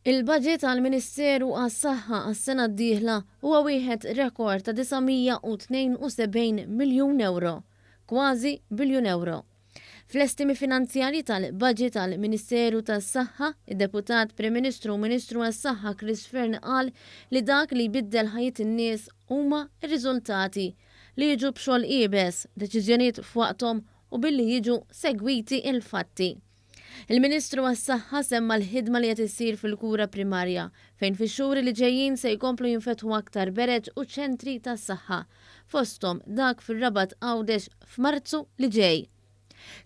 Il-budget għall-Ministeru għas-Saħħa għas-sena d-dieħla huwa wieħed rekord ta' 972 miljun euro, kważi biljun euro. Fl-estimi finanzjarji tal-budget għall-Ministeru tas-Saħħa, id-Deputat Prim Ministru u Ministru għas-Saħħa Chris Fearn qal li dak li jbiddel ħajjiet in-nies huma r-riżultati li jiġu b'xogħol qiebes, deċiżjonijiet f'waqthom u billi jiġu segwiti il-fatti. Il-Ministru għas-Saħħa semma l-ħidma li qed issir fil-kura primarja fejn fix-xhur li ġejjin se jkomplu jinfetħu aktar bereġ u ċentri tas-saħħa fosthom dak fir-Rabat Għawdex f'Marzu li ġej.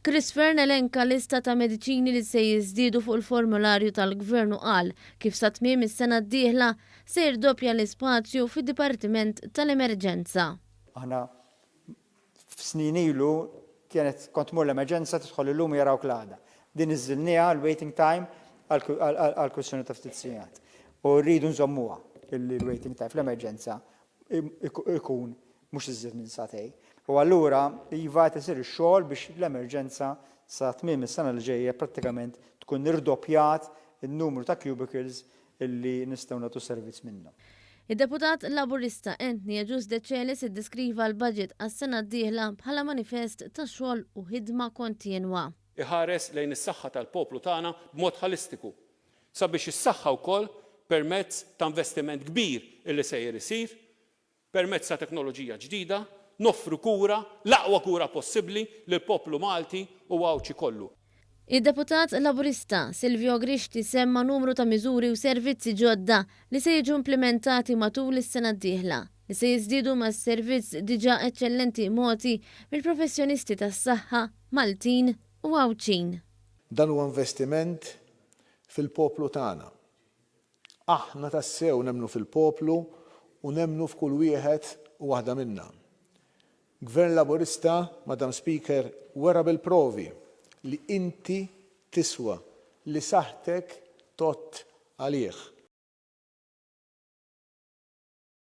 Chris Fearn elenka lista ta' mediċini li se jiżdiedu fuq il-formularju tal-Gvern u qal kif sa tmiem is-sena d-dieħla se jirdoppja l-ispazju fid-Dipartiment tal-Emerġenza. Aħna f'snin ilu kont tmur l-emerġenza tidħol illum jarawk l-għada. Din iżilniha l-waiting time għal-kwestjoni ta' ftit sigħat. U rridu nżommuha il-waiting time fl-emerġenza ikun mhux iżjed minn satej. U allura iva tisir ix-xogħol biex l-emerġenza sa tmiem is-sena li ġejja prattikament tkun irdoppjat in-numru ta' cubicles illi nistgħu nagħtu servizz minnhom. Id-Deputat Laburista Anthony Gius De Celis iddeskriva l-budget għas-sena d-dieħla bħala manifest ta' xogħol u ħidma kontinwa. Iħares lejn is-saħħa tal-poplu tagħna b'mod ħalistiku sabiex is-saħħa wkoll permezz ta' investiment kbir illi sejjer isir, permezz ta' teknoloġija ġdida, noffru kura, l-aqwa kura possibbli lill-poplu Malti u għawċi kollu. Id-Deputat Laburista Silvio Grixti semma numru ta' miżuri u servizzi ġodda li se jiġu implementati matul is-sena d-dieħla li se jiżdiedu mas-servizz diġà eċċellenti moti mill-professjonisti tas-saħħa Maltin u Għawċin. Dan huwa investiment fil-poplu tagħna. Aħna tassew nemnu fil-poplu u nemnu f'kull wieħed u waħda minna. Gvern Laburista, Madam Speaker, wera bil-provi li inti tiswa li saħtek tot għalih.